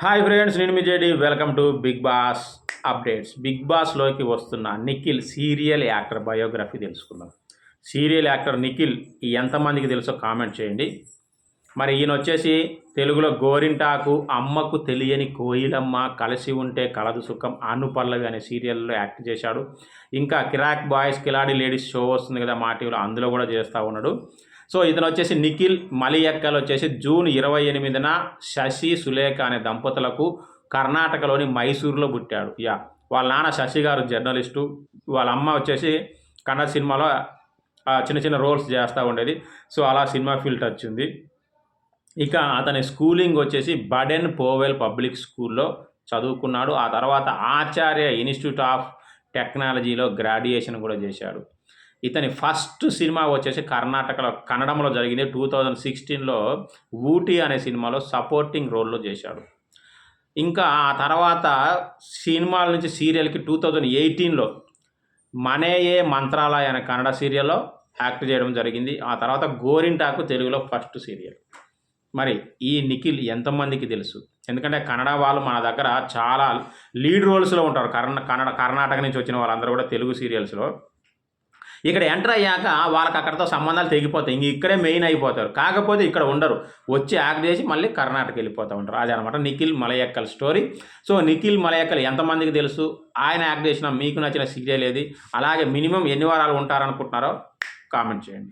Hi friends, నేను మీ JD. Welcome to big boss updates. Big బాస్లోకి వస్తున్న నిఖిల్ సీరియల్ యాక్టర్ బయోగ్రఫీ తెలుసుకుందాం. సీరియల్ యాక్టర్ నిఖిల్ ఎంతమందికి తెలుసో కామెంట్ చేయండి. మరి ఈయన వచ్చేసి తెలుగులో గోరింటాకు, అమ్మకు తెలియని కోయిలమ్మ, కలిసి ఉంటే కలదు సుఖం, అనుపల్లవి అనే సీరియల్లో యాక్ట్ చేశాడు. ఇంకా కిరాక్ బాయ్స్ కిలాడి లేడీస్ షో వస్తుంది కదా మా టీవీలో, అందులో కూడా చేస్తూ ఉన్నాడు. సో ఇతను వచ్చేసి నిఖిల్ మలియక్కలు వచ్చేసి జూన్ 28న శశి సులేఖ అనే దంపతులకు కర్ణాటకలోని మైసూరులో పుట్టాడు. వాళ్ళ నాన్న శశి గారు జర్నలిస్టు, వాళ్ళ అమ్మ వచ్చేసి కన్నడ సినిమాలో చిన్న చిన్న రోల్స్ చేస్తూ ఉండేది. సో అలా సినిమా ఫీల్డ్ వచ్చింది. ఇక అతని స్కూలింగ్ వచ్చేసి బడెన్ పోవెల్ పబ్లిక్ స్కూల్లో చదువుకున్నాడు. ఆ తర్వాత ఆచార్య ఇన్స్టిట్యూట్ ఆఫ్ టెక్నాలజీలో గ్రాడ్యుయేషన్ కూడా చేశాడు. ఇతని ఫస్ట్ సినిమా వచ్చేసి కర్ణాటకలో కన్నడంలో జరిగింది. 2016లో ఊటీ అనే సినిమాలో సపోర్టింగ్ రోల్లో చేశాడు. ఇంకా ఆ తర్వాత సినిమాల నుంచి సీరియల్కి 2018లో మనేయే మంత్రాలయ అనే కన్నడ సీరియల్లో యాక్ట్ చేయడం జరిగింది. ఆ తర్వాత గోరింటాకు తెలుగులో ఫస్ట్ సీరియల్. మరి ఈ నిఖిల్ ఎంతమందికి తెలుసు? ఎందుకంటే కన్నడ వాళ్ళు మన దగ్గర చాలా లీడ్ రోల్స్లో ఉంటారు. కర్ణాటక నుంచి వచ్చిన వాళ్ళందరూ కూడా తెలుగు సీరియల్స్లో. ఇక్కడ ఎంటర్ అయ్యాక వాళ్ళకి అక్కడితో సంబంధాలు తెగిపోతాయి. ఇక్కడే మెయిన్ అయిపోతారు. కాకపోతే ఇక్కడ ఉండరు, వచ్చి యాక్ట్ చేసి మళ్ళీ కర్ణాటక వెళ్ళిపోతూ ఉంటారు. అదే అనమాట నిఖిల్ మలయక్కల్ స్టోరీ. సో నిఖిల్ మలయక్కల్ ఎంతమందికి తెలుసు? ఆయన యాక్ట్ చేసిన మీకు నచ్చిన సీరియల్ ఏది? అలాగే మినిమం ఎన్ని వారాలు ఉంటారనుకుంటున్నారో కామెంట్ చేయండి.